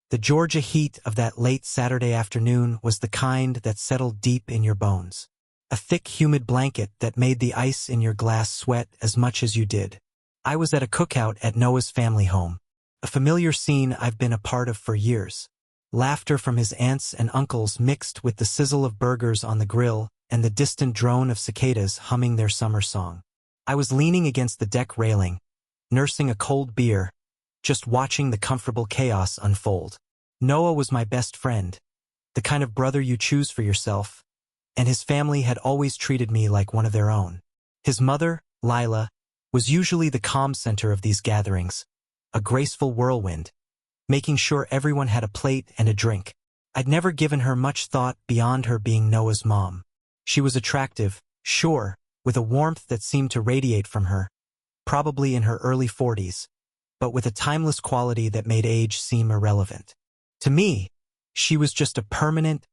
The Georgia heat of that late Saturday afternoon was the kind that settled deep in your bones. A thick, humid blanket that made the ice in your glass sweat as much as you did. I was at a cookout at Noah's family home. A familiar scene I've been a part of for years. Laughter from his aunts and uncles mixed with the sizzle of burgers on the grill and the distant drone of cicadas humming their summer song. I was leaning against the deck railing, nursing a cold beer, just watching the comfortable chaos unfold. Noah was my best friend, the kind of brother you choose for yourself, and his family had always treated me like one of their own. His mother, Lila, was usually the calm center of these gatherings, a graceful whirlwind, making sure everyone had a plate and a drink. I'd never given her much thought beyond her being Noah's mom. She was attractive, sure, with a warmth that seemed to radiate from her, probably in her early 40s, but with a timeless quality that made age seem irrelevant. To me, she was just a permanent,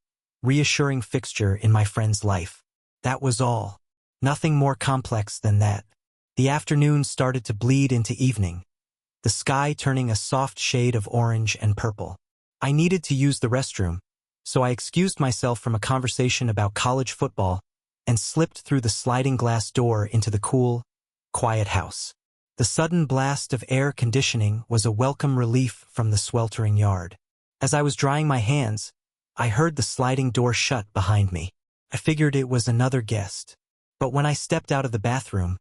reassuring fixture in my friend's life. That was all. Nothing more complex than that. The afternoon started to bleed into evening, the sky turning a soft shade of orange and purple. I needed to use the restroom, so I excused myself from a conversation about college football and slipped through the sliding glass door into the cool, quiet house. The sudden blast of air conditioning was a welcome relief from the sweltering yard. As I was drying my hands, I heard the sliding door shut behind me. I figured it was another guest. But when I stepped out of the bathroom,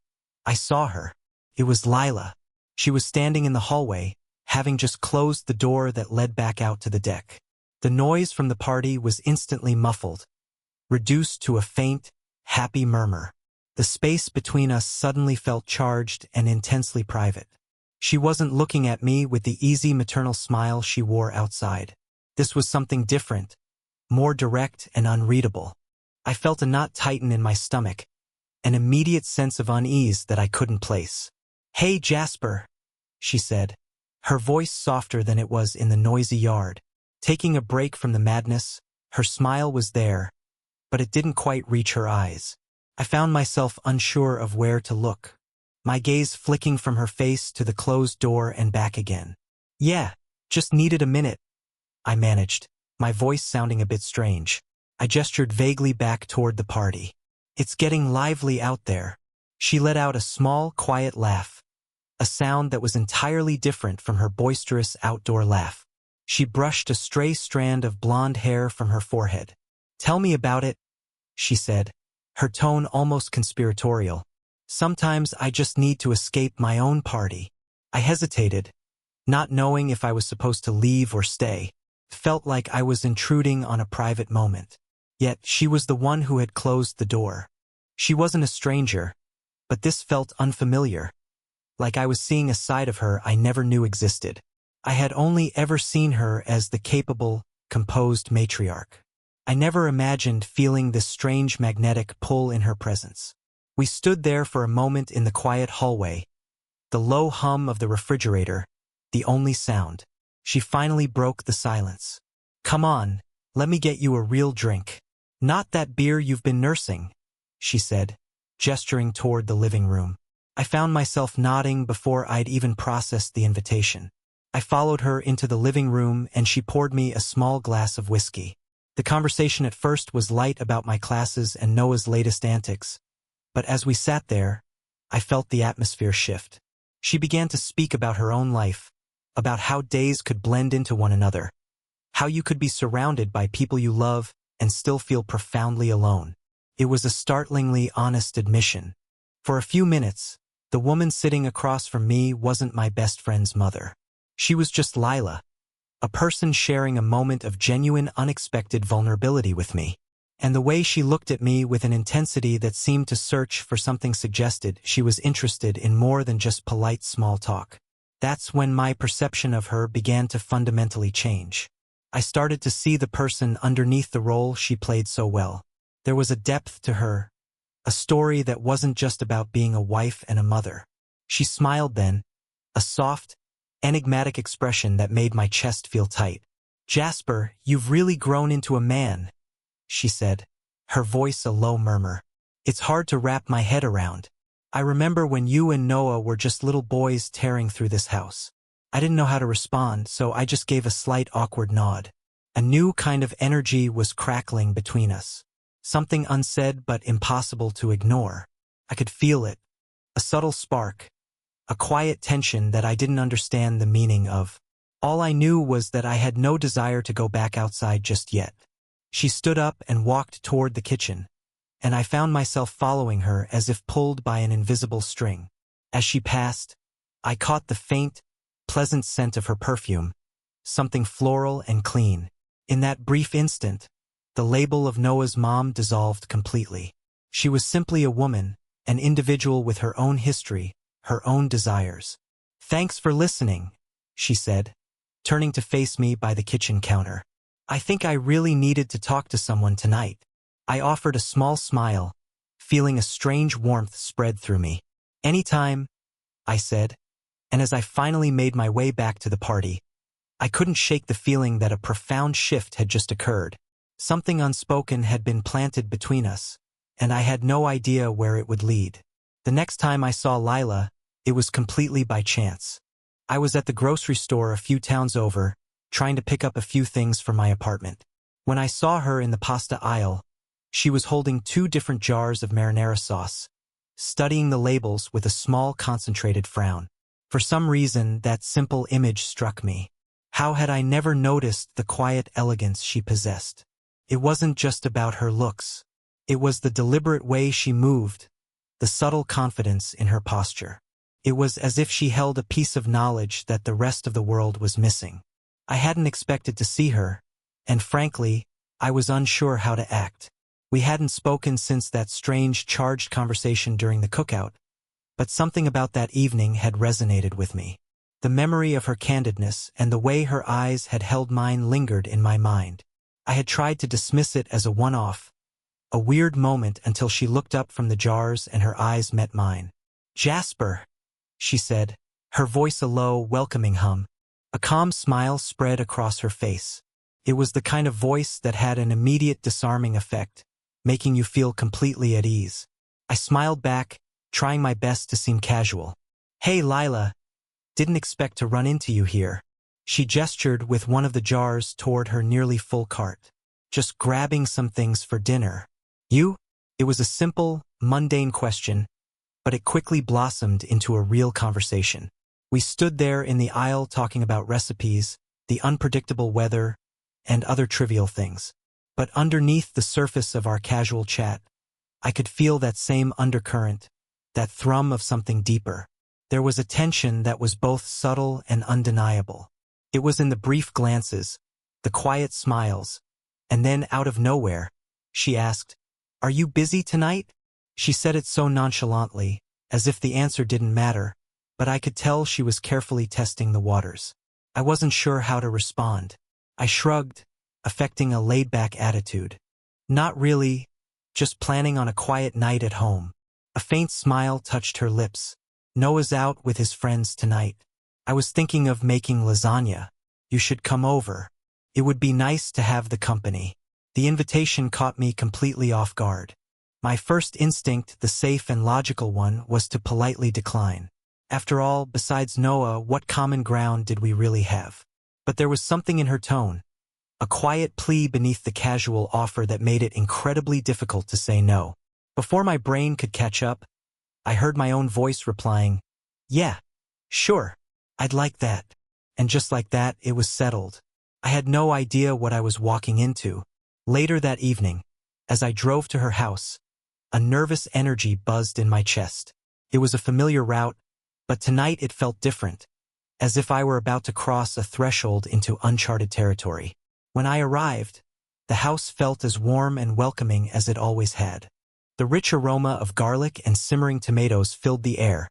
I saw her. It was Lila. She was standing in the hallway, having just closed the door that led back out to the deck. The noise from the party was instantly muffled, reduced to a faint, happy murmur. The space between us suddenly felt charged and intensely private. She wasn't looking at me with the easy maternal smile she wore outside. This was something different, more direct and unreadable. I felt a knot tighten in my stomach, an immediate sense of unease that I couldn't place. "Hey, Jasper," she said, her voice softer than it was in the noisy yard. Taking a break from the madness, her smile was there, but it didn't quite reach her eyes. I found myself unsure of where to look, my gaze flicking from her face to the closed door and back again. "Yeah, just needed a minute," I managed, my voice sounding a bit strange. I gestured vaguely back toward the party. "It's getting lively out there." She let out a small, quiet laugh, a sound that was entirely different from her boisterous outdoor laugh. She brushed a stray strand of blonde hair from her forehead. "Tell me about it," she said, her tone almost conspiratorial. "Sometimes I just need to escape my own party." I hesitated, not knowing if I was supposed to leave or stay. It felt like I was intruding on a private moment. Yet she was the one who had closed the door. She wasn't a stranger, but this felt unfamiliar, like I was seeing a side of her I never knew existed. I had only ever seen her as the capable, composed matriarch. I never imagined feeling this strange magnetic pull in her presence. We stood there for a moment in the quiet hallway, the low hum of the refrigerator, the only sound. She finally broke the silence. "Come on, let me get you a real drink." "Not that beer you've been nursing," she said, gesturing toward the living room. I found myself nodding before I'd even processed the invitation. I followed her into the living room and she poured me a small glass of whiskey. The conversation at first was light about my classes and Noah's latest antics, but as we sat there, I felt the atmosphere shift. She began to speak about her own life, about how days could blend into one another, how you could be surrounded by people you love and still feel profoundly alone. It was a startlingly honest admission. For a few minutes, the woman sitting across from me wasn't my best friend's mother. She was just Lila, a person sharing a moment of genuine, unexpected vulnerability with me. And the way she looked at me with an intensity that seemed to search for something suggested she was interested in more than just polite small talk. That's when my perception of her began to fundamentally change. I started to see the person underneath the role she played so well. There was a depth to her, a story that wasn't just about being a wife and a mother. She smiled then, a soft, enigmatic expression that made my chest feel tight. "Jasper, you've really grown into a man," she said, her voice a low murmur. "It's hard to wrap my head around. I remember when you and Noah were just little boys tearing through this house. I didn't know how to respond, so I just gave a slight awkward nod. A new kind of energy was crackling between us. Something unsaid but impossible to ignore. I could feel it. A subtle spark. A quiet tension that I didn't understand the meaning of. All I knew was that I had no desire to go back outside just yet. She stood up and walked toward the kitchen, and I found myself following her as if pulled by an invisible string. As she passed, I caught the faint, pleasant scent of her perfume, something floral and clean. In that brief instant, the label of Noah's mom dissolved completely. She was simply a woman, an individual with her own history, her own desires. "Thanks for listening," she said, turning to face me by the kitchen counter. "I think I really needed to talk to someone tonight." I offered a small smile, feeling a strange warmth spread through me. "Anytime," I said, and as I finally made my way back to the party, I couldn't shake the feeling that a profound shift had just occurred. Something unspoken had been planted between us, and I had no idea where it would lead. The next time I saw Lila, it was completely by chance. I was at the grocery store a few towns over, trying to pick up a few things for my apartment. When I saw her in the pasta aisle, she was holding 2 different jars of marinara sauce, studying the labels with a small concentrated frown. For some reason, that simple image struck me. How had I never noticed the quiet elegance she possessed? It wasn't just about her looks. It was the deliberate way she moved, the subtle confidence in her posture. It was as if she held a piece of knowledge that the rest of the world was missing. I hadn't expected to see her, and frankly, I was unsure how to act. We hadn't spoken since that strange, charged conversation during the cookout, but something about that evening had resonated with me. The memory of her candidness and the way her eyes had held mine lingered in my mind. I had tried to dismiss it as a one-off, a weird moment until she looked up from the jars and her eyes met mine. "Jasper," she said, her voice a low, welcoming hum. A calm smile spread across her face. It was the kind of voice that had an immediate disarming effect, making you feel completely at ease. I smiled back, trying my best to seem casual. "Hey, Lila. Didn't expect to run into you here." She gestured with one of the jars toward her nearly full cart. "Just grabbing some things for dinner." "You?" It was a simple, mundane question, but it quickly blossomed into a real conversation. We stood there in the aisle talking about recipes, the unpredictable weather, and other trivial things. But underneath the surface of our casual chat, I could feel that same undercurrent, that thrum of something deeper. There was a tension that was both subtle and undeniable. It was in the brief glances, the quiet smiles, and then out of nowhere, she asked, "Are you busy tonight?" She said it so nonchalantly, as if the answer didn't matter, but I could tell she was carefully testing the waters. I wasn't sure how to respond. I shrugged, affecting a laid-back attitude. "Not really, just planning on a quiet night at home." A faint smile touched her lips. "Noah's out with his friends tonight. I was thinking of making lasagna. You should come over. It would be nice to have the company." The invitation caught me completely off guard. My first instinct, the safe and logical one, was to politely decline. After all, besides Noah, what common ground did we really have? But there was something in her tone, a quiet plea beneath the casual offer that made it incredibly difficult to say no. Before my brain could catch up, I heard my own voice replying, "Yeah, sure, I'd like that." And just like that, it was settled. I had no idea what I was walking into. Later that evening, as I drove to her house, a nervous energy buzzed in my chest. It was a familiar route, but tonight it felt different, as if I were about to cross a threshold into uncharted territory. When I arrived, the house felt as warm and welcoming as it always had. The rich aroma of garlic and simmering tomatoes filled the air,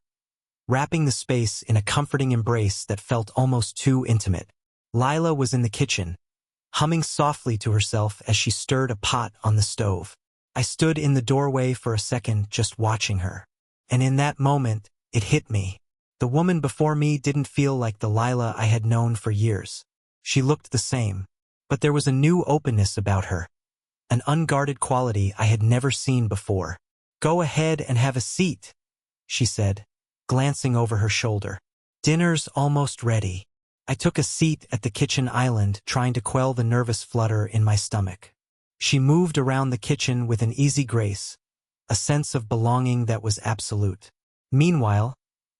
wrapping the space in a comforting embrace that felt almost too intimate. Lila was in the kitchen, humming softly to herself as she stirred a pot on the stove. I stood in the doorway for a second just watching her. And in that moment, it hit me. The woman before me didn't feel like the Lila I had known for years. She looked the same, but there was a new openness about her, an unguarded quality I had never seen before. "Go ahead and have a seat," she said, glancing over her shoulder. "Dinner's almost ready." I took a seat at the kitchen island, trying to quell the nervous flutter in my stomach. She moved around the kitchen with an easy grace, a sense of belonging that was absolute. Meanwhile,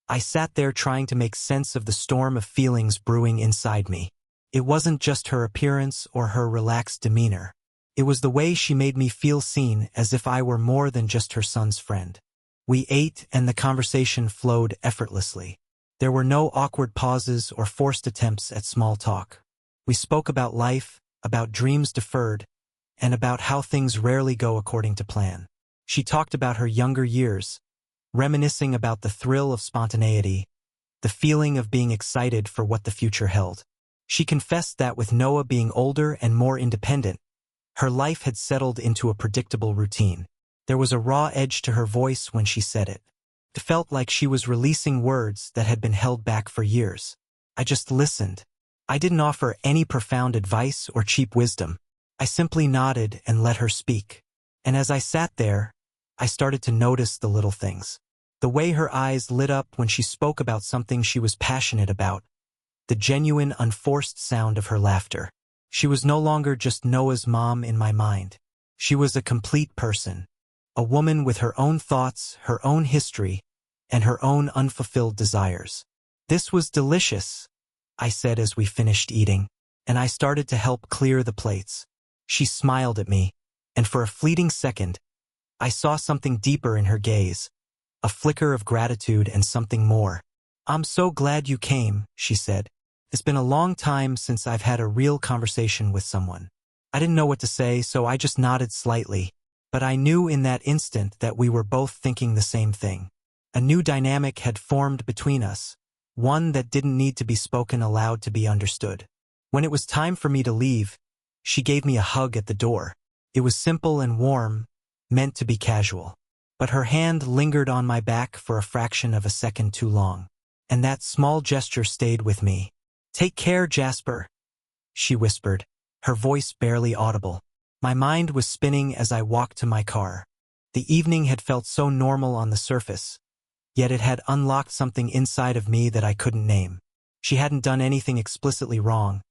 I sat there trying to make sense of the storm of feelings brewing inside me. It wasn't just her appearance or her relaxed demeanor. It was the way she made me feel seen, as if I were more than just her son's friend. We ate, and the conversation flowed effortlessly. There were no awkward pauses or forced attempts at small talk. We spoke about life, about dreams deferred, and about how things rarely go according to plan. She talked about her younger years, reminiscing about the thrill of spontaneity, the feeling of being excited for what the future held. She confessed that with Noah being older and more independent, her life had settled into a predictable routine. There was a raw edge to her voice when she said it. It felt like she was releasing words that had been held back for years. I just listened. I didn't offer any profound advice or cheap wisdom. I simply nodded and let her speak. And as I sat there, I started to notice the little things. The way her eyes lit up when she spoke about something she was passionate about. The genuine, unforced sound of her laughter. She was no longer just Noah's mom in my mind. She was a complete person. A woman with her own thoughts, her own history, and her own unfulfilled desires. This was delicious, I said as we finished eating, and I started to help clear the plates. She smiled at me, and for a fleeting second, I saw something deeper in her gaze, a flicker of gratitude and something more. "I'm so glad you came," she said. "It's been a long time since I've had a real conversation with someone." I didn't know what to say, so I just nodded slightly, but I knew in that instant that we were both thinking the same thing. A new dynamic had formed between us, one that didn't need to be spoken aloud to be understood. When it was time for me to leave, she gave me a hug at the door. It was simple and warm, meant to be casual. But her hand lingered on my back for a fraction of a second too long. And that small gesture stayed with me. "Take care, Jasper," she whispered, her voice barely audible. My mind was spinning as I walked to my car. The evening had felt so normal on the surface, yet it had unlocked something inside of me that I couldn't name. She hadn't done anything explicitly wrong,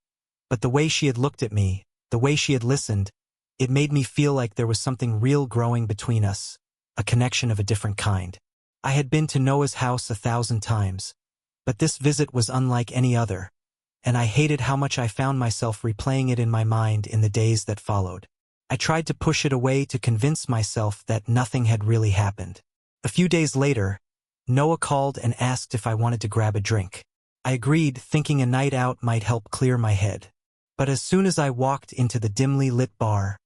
but the way she had looked at me, the way she had listened, it made me feel like there was something real growing between us, a connection of a different kind. I had been to Noah's house 1,000 times, but this visit was unlike any other, and I hated how much I found myself replaying it in my mind in the days that followed. I tried to push it away to convince myself that nothing had really happened. A few days later, Noah called and asked if I wanted to grab a drink. I agreed, thinking a night out might help clear my head. But as soon as I walked into the dimly lit bar,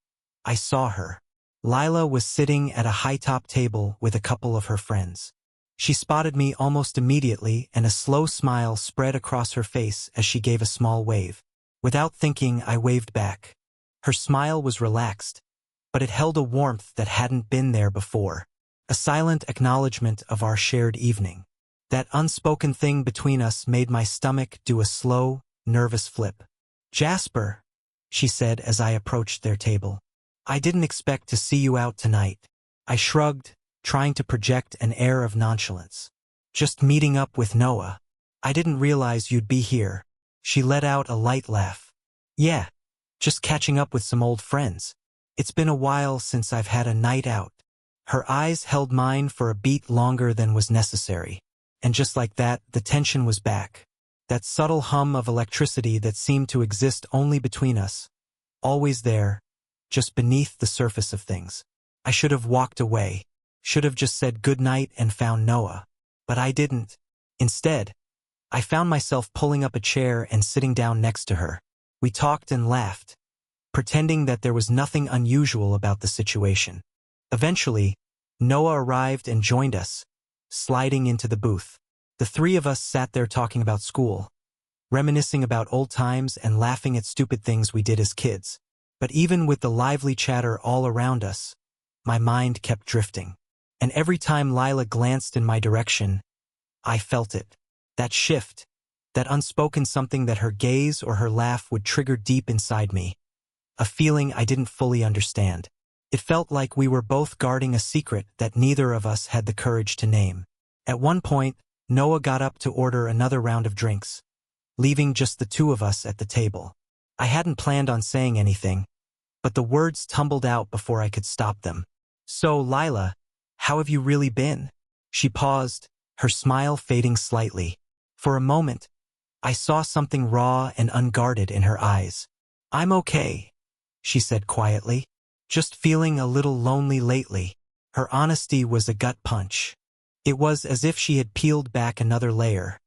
I saw her. Lila was sitting at a high-top table with a couple of her friends. She spotted me almost immediately, and a slow smile spread across her face as she gave a small wave. Without thinking, I waved back. Her smile was relaxed, but it held a warmth that hadn't been there before. A silent acknowledgement of our shared evening. That unspoken thing between us made my stomach do a slow, nervous flip. "Jasper," she said as I approached their table. "I didn't expect to see you out tonight." I shrugged, trying to project an air of nonchalance. "Just meeting up with Noah. I didn't realize you'd be here." She let out a light laugh. "Yeah, just catching up with some old friends. It's been a while since I've had a night out." Her eyes held mine for a beat longer than was necessary. And just like that, the tension was back. That subtle hum of electricity that seemed to exist only between us. Always there, just beneath the surface of things. I should have walked away. Should have just said goodnight and found Noah. But I didn't. Instead, I found myself pulling up a chair and sitting down next to her. We talked and laughed, pretending that there was nothing unusual about the situation. Eventually, Noah arrived and joined us, sliding into the booth. The three of us sat there talking about school, reminiscing about old times and laughing at stupid things we did as kids. But even with the lively chatter all around us, my mind kept drifting. And every time Lila glanced in my direction, I felt it. That shift, that unspoken something that her gaze or her laugh would trigger deep inside me. A feeling I didn't fully understand. It felt like we were both guarding a secret that neither of us had the courage to name. At one point, Noah got up to order another round of drinks, leaving just the two of us at the table. I hadn't planned on saying anything, but the words tumbled out before I could stop them. "So, Lila, how have you really been?" She paused, her smile fading slightly. For a moment, I saw something raw and unguarded in her eyes. "I'm okay," she said quietly. "Just feeling a little lonely lately." Her honesty was a gut punch. It was as if she had peeled back another layer,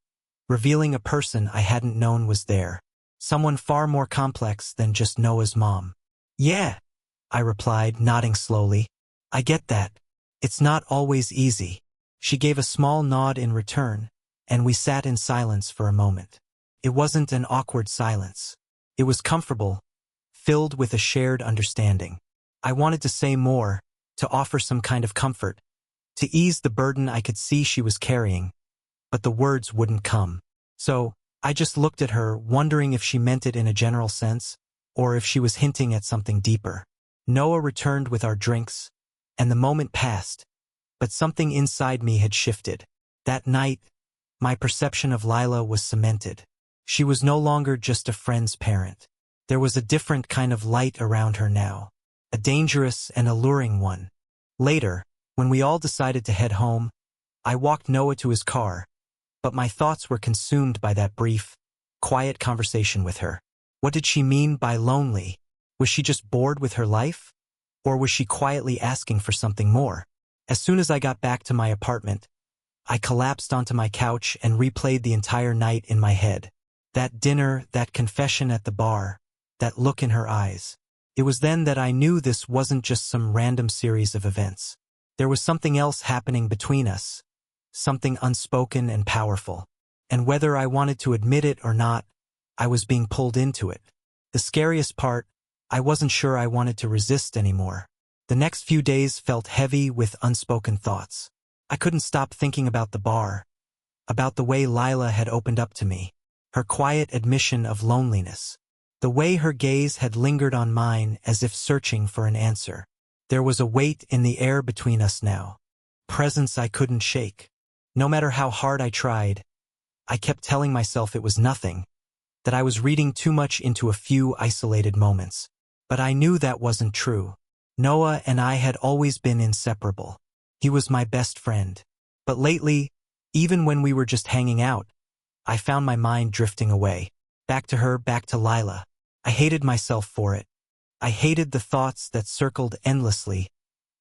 revealing a person I hadn't known was there. Someone far more complex than just Noah's mom. "Yeah," I replied, nodding slowly. "I get that. It's not always easy." She gave a small nod in return, and we sat in silence for a moment. It wasn't an awkward silence. It was comfortable, filled with a shared understanding. I wanted to say more, to offer some kind of comfort, to ease the burden I could see she was carrying, but the words wouldn't come. So, I just looked at her, wondering if she meant it in a general sense, or if she was hinting at something deeper. Noah returned with our drinks, and the moment passed, but something inside me had shifted. That night, my perception of Lila was cemented. She was no longer just a friend's parent. There was a different kind of light around her now, a dangerous and alluring one. Later, when we all decided to head home, I walked Noah to his car, but my thoughts were consumed by that brief, quiet conversation with her. What did she mean by lonely? Was she just bored with her life? Or was she quietly asking for something more? As soon as I got back to my apartment, I collapsed onto my couch and replayed the entire night in my head. That dinner, that confession at the bar, that look in her eyes. It was then that I knew this wasn't just some random series of events. There was something else happening between us, something unspoken and powerful. And whether I wanted to admit it or not, I was being pulled into it. The scariest part, I wasn't sure I wanted to resist anymore. The next few days felt heavy with unspoken thoughts. I couldn't stop thinking about the bar, about the way Lila had opened up to me, her quiet admission of loneliness, the way her gaze had lingered on mine as if searching for an answer. There was a weight in the air between us now, presence I couldn't shake. No matter how hard I tried, I kept telling myself it was nothing, that I was reading too much into a few isolated moments. But I knew that wasn't true. Noah and I had always been inseparable. He was my best friend. But lately, even when we were just hanging out, I found my mind drifting away. Back to her, back to Lila. I hated myself for it. I hated the thoughts that circled endlessly,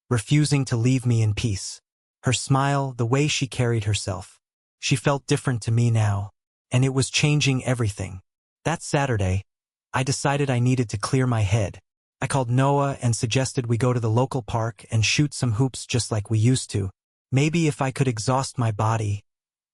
refusing to leave me in peace. Her smile, the way she carried herself. She felt different to me now, and it was changing everything. That Saturday, I decided I needed to clear my head. I called Noah and suggested we go to the local park and shoot some hoops just like we used to. Maybe if I could exhaust my body,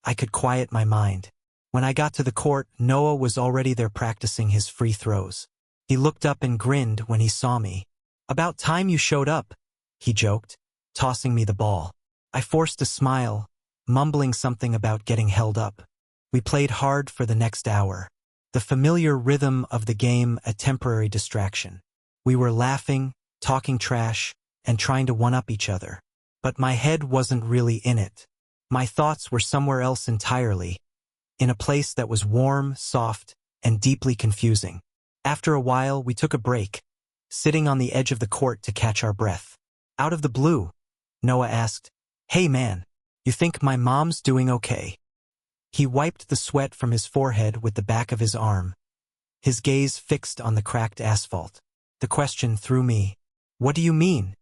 I could quiet my mind. When I got to the court, Noah was already there practicing his free throws. He looked up and grinned when he saw me. "About time you showed up," he joked, tossing me the ball. I forced a smile, mumbling something about getting held up. We played hard for the next hour. The familiar rhythm of the game a temporary distraction. We were laughing, talking trash, and trying to one-up each other. But my head wasn't really in it. My thoughts were somewhere else entirely, in a place that was warm, soft, and deeply confusing. After a while, we took a break, sitting on the edge of the court to catch our breath. Out of the blue, Noah asked, "Hey man, you think my mom's doing okay?" He wiped the sweat from his forehead with the back of his arm, his gaze fixed on the cracked asphalt. The question threw me. "What do you mean?"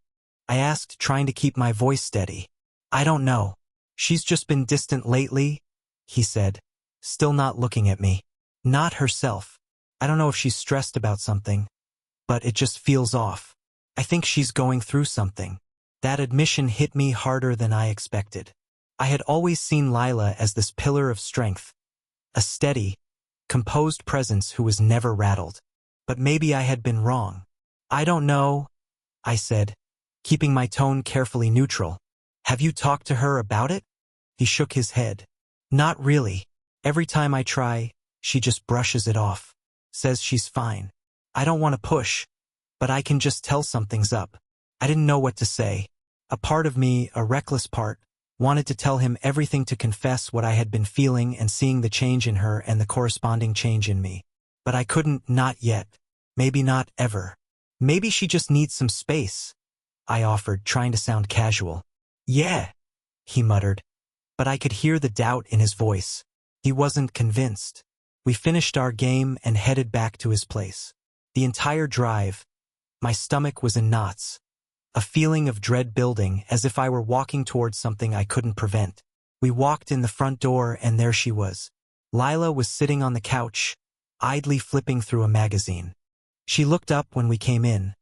I asked, trying to keep my voice steady. "I don't know. She's just been distant lately," he said, still not looking at me. "Not herself. I don't know if she's stressed about something, but it just feels off. I think she's going through something." That admission hit me harder than I expected. I had always seen Lila as this pillar of strength, a steady, composed presence who was never rattled. But maybe I had been wrong. "I don't know," I said, keeping my tone carefully neutral. "Have you talked to her about it?" He shook his head. "Not really. Every time I try, she just brushes it off, says she's fine. I don't want to push, but I can just tell something's up." I didn't know what to say. A part of me, a reckless part, wanted to tell him everything, to confess what I had been feeling and seeing the change in her and the corresponding change in me. But I couldn't, not yet. Maybe not ever. Maybe she just needs some space, I offered, trying to sound casual. Yeah, he muttered, but I could hear the doubt in his voice. He wasn't convinced. We finished our game and headed back to his place. The entire drive, my stomach was in knots. A feeling of dread building, as if I were walking towards something I couldn't prevent. We walked in the front door and there she was. Lila was sitting on the couch, idly flipping through a magazine. She looked up when we came in,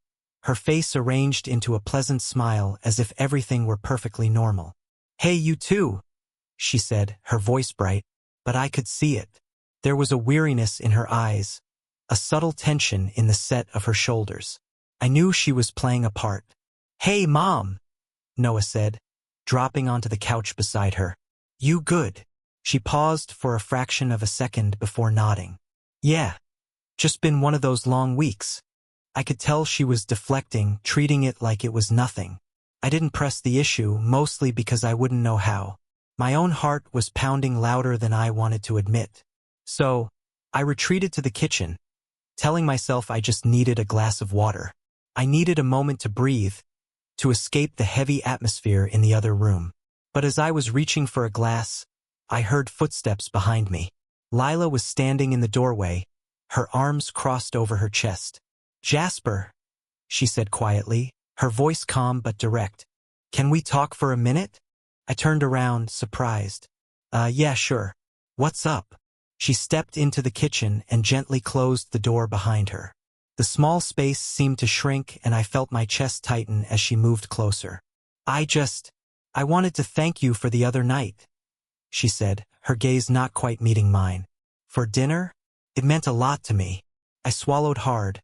her face arranged into a pleasant smile as if everything were perfectly normal. "Hey, you too," she said, her voice bright, but I could see it. There was a weariness in her eyes, a subtle tension in the set of her shoulders. I knew she was playing a part. "Hey, Mom," Noah said, dropping onto the couch beside her. "You good?" She paused for a fraction of a second before nodding. "Yeah. Just been one of those long weeks." I could tell she was deflecting, treating it like it was nothing. I didn't press the issue, mostly because I wouldn't know how. My own heart was pounding louder than I wanted to admit. So, I retreated to the kitchen, telling myself I just needed a glass of water. I needed a moment to breathe, to escape the heavy atmosphere in the other room. But as I was reaching for a glass, I heard footsteps behind me. Lila was standing in the doorway, her arms crossed over her chest. "Jasper," she said quietly, her voice calm but direct. "Can we talk for a minute?" I turned around, surprised. Yeah, sure. What's up?" She stepped into the kitchen and gently closed the door behind her. The small space seemed to shrink and I felt my chest tighten as she moved closer. I wanted to thank you for the other night," she said, her gaze not quite meeting mine. "For dinner? It meant a lot to me." I swallowed hard,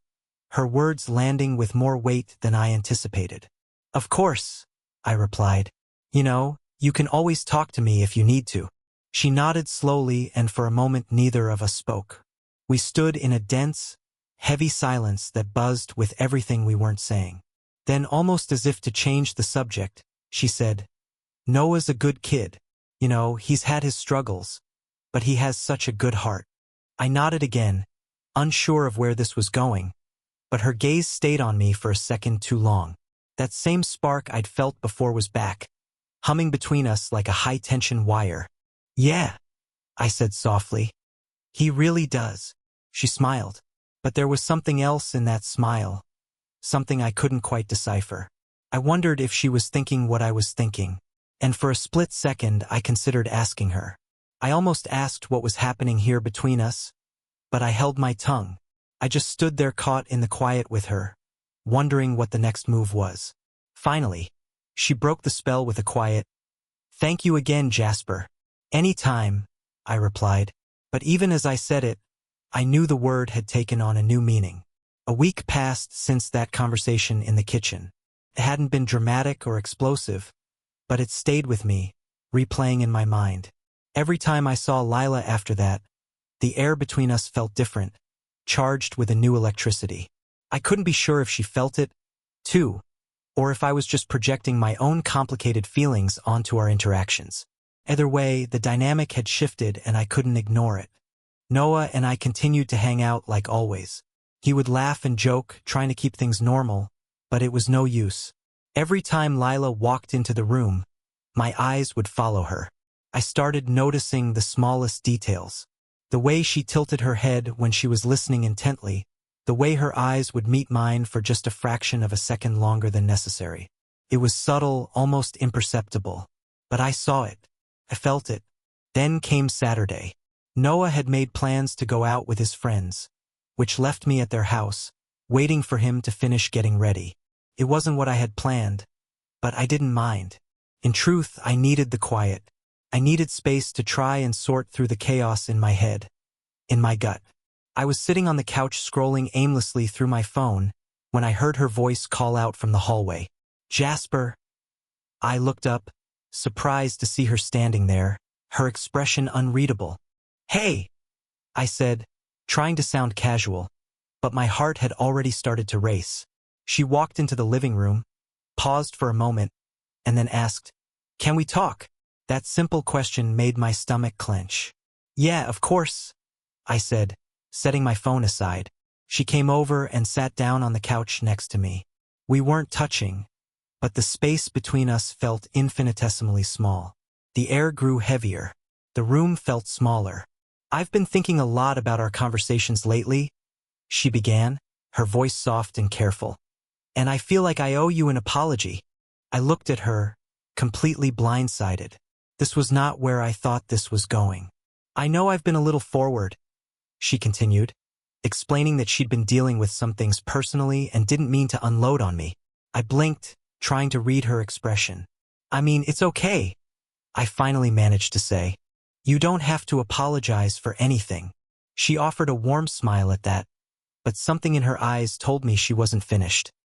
her words landing with more weight than I anticipated. "Of course," I replied. "You know, you can always talk to me if you need to." She nodded slowly and for a moment neither of us spoke. We stood in a dense, heavy silence that buzzed with everything we weren't saying. Then, almost as if to change the subject, she said, "Noah's a good kid. You know, he's had his struggles, but he has such a good heart." I nodded again, unsure of where this was going, but her gaze stayed on me for a second too long. That same spark I'd felt before was back, humming between us like a high-tension wire. "Yeah," I said softly. "He really does." She smiled, but there was something else in that smile, something I couldn't quite decipher. I wondered if she was thinking what I was thinking, and for a split second I considered asking her. I almost asked what was happening here between us, but I held my tongue. I just stood there caught in the quiet with her, wondering what the next move was. Finally, she broke the spell with a quiet, "Thank you again, Jasper." "Any time," I replied, but even as I said it, I knew the word had taken on a new meaning. A week passed since that conversation in the kitchen. It hadn't been dramatic or explosive, but it stayed with me, replaying in my mind. Every time I saw Lila after that, the air between us felt different, charged with a new electricity. I couldn't be sure if she felt it, too, or if I was just projecting my own complicated feelings onto our interactions. Either way, the dynamic had shifted and I couldn't ignore it. Noah and I continued to hang out like always. He would laugh and joke, trying to keep things normal, but it was no use. Every time Lila walked into the room, my eyes would follow her. I started noticing the smallest details. The way she tilted her head when she was listening intently, the way her eyes would meet mine for just a fraction of a second longer than necessary. It was subtle, almost imperceptible, but I saw it. I felt it. Then came Saturday. Noah had made plans to go out with his friends, which left me at their house, waiting for him to finish getting ready. It wasn't what I had planned, but I didn't mind. In truth, I needed the quiet. I needed space to try and sort through the chaos in my head, in my gut. I was sitting on the couch scrolling aimlessly through my phone when I heard her voice call out from the hallway. "Jasper." I looked up, surprised to see her standing there, her expression unreadable. "Hey," I said, trying to sound casual, but my heart had already started to race. She walked into the living room, paused for a moment, and then asked, "Can we talk?" That simple question made my stomach clench. Yeah, of course, I said, setting my phone aside. She came over and sat down on the couch next to me. We weren't touching, but the space between us felt infinitesimally small. The air grew heavier. The room felt smaller. I've been thinking a lot about our conversations lately, she began, her voice soft and careful. And I feel like I owe you an apology. I looked at her, completely blindsided. This was not where I thought this was going. I know I've been a little forward, she continued, explaining that she'd been dealing with some things personally and didn't mean to unload on me. I blinked, trying to read her expression. I mean, it's okay, I finally managed to say. You don't have to apologize for anything. She offered a warm smile at that, but something in her eyes told me she wasn't finished.